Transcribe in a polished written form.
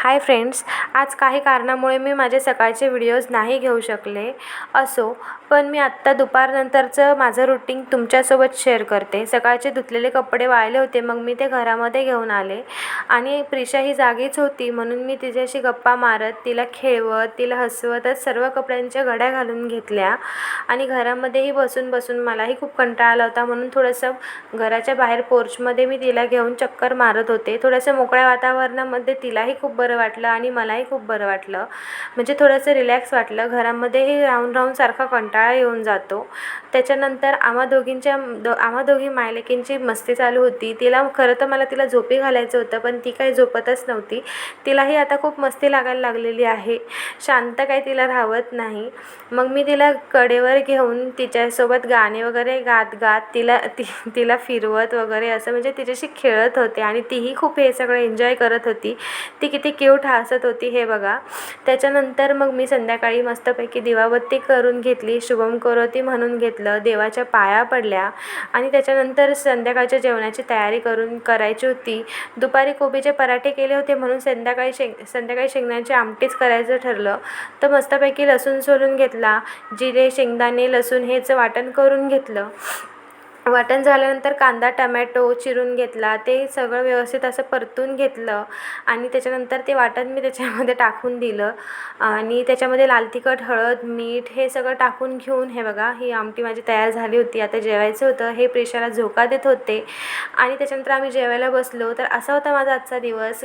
Hi friends, आज काही कारणामुळे मी माझे सकाळचे व्हिडिओज नाही घेऊ शकले. असो, पण मी आत्ता दुपारनंतरचं माझं रुटीन तुमच्यासोबत शेअर करते. सकाळचे धुतलेले कपडे वाळले होते, मग मी ते घरामध्ये घेऊन आले आणि प्रिशा ही जागीच होती म्हणून मी तिच्याशी गप्पा मारत, तिला खेळवत, तिला हसवतच सर्व कपड्यांच्या घड्या घालून घेतल्या आणि घरामध्येही बसून बसून मलाही खूप कंटाळा आला होता म्हणून थोडंसं घराच्या बाहेर पोर्चमध्ये मी तिला घेऊन चक्कर मारत होते. थोडंसं मोकळ्या वातावरणामध्ये तिलाही खूप बरं वाटलं आणि मलाही खूप बरं वाटलं. म्हणजे थोडंसं रिलॅक्स वाटलं. घरामध्येही राहून राहून सारखा कंटाळा येऊन जातो. त्याच्यानंतर आम्हा दोघी मायलेकींची मस्ती चालू होती. खरं तर मला तिला झोपी घालायचं होतं, पण ती काही झोपतच नव्हती. तिलाही आता खूप मस्ती लागायला लागलेली आहे. शांत काही तिला राहत नाही. मग मी तिला कडेवर घेऊन तिच्यासोबत गाणे वगैरे गात गात तिला फिरवत वगैरे असं म्हणजे तिच्याशी खेळत होते आणि तीही खूप हे सगळं एन्जॉय करत होती. ती किती क्यूट हसत होती हे बघा. त्याच्यानंतर मग मी संध्याकाळी मस्तपैकी दिवाबत्ती करून घेतली, शुभम करोती म्हणून घेतलं, देवाच्या पाया पडल्या आणि त्याच्यानंतर संध्याकाळच्या जेवणाची तयारी करायची होती. दुपारी कोबीचे पराठे केले होते म्हणून संध्याकाळी शेंगदाण्याची आमटीच करायचं ठरलं. तर मस्तपैकी लसूण सोलून घेतला, जिरे, शेंगदाणे, लसूण हेच वाटण करून घेतलं. वाटण झाल्यानंतर कांदा, टमॅटो चिरून घेतला. ते सगळं व्यवस्थित असं परतून घेतलं आणि त्याच्यानंतर ते वाटण मी त्याच्यामध्ये टाकून दिलं आणि त्याच्यामध्ये लाल तिखट, हळद, मीठ हे सगळं टाकून घेऊन हे बघा, ही आमटी माझी तयार झाली होती. आता जेवायचं होतं. हे प्रिशाला झोका देत होते आणि त्याच्यानंतर आम्ही जेवायला बसलो. तर असा होता माझा आजचा दिवस.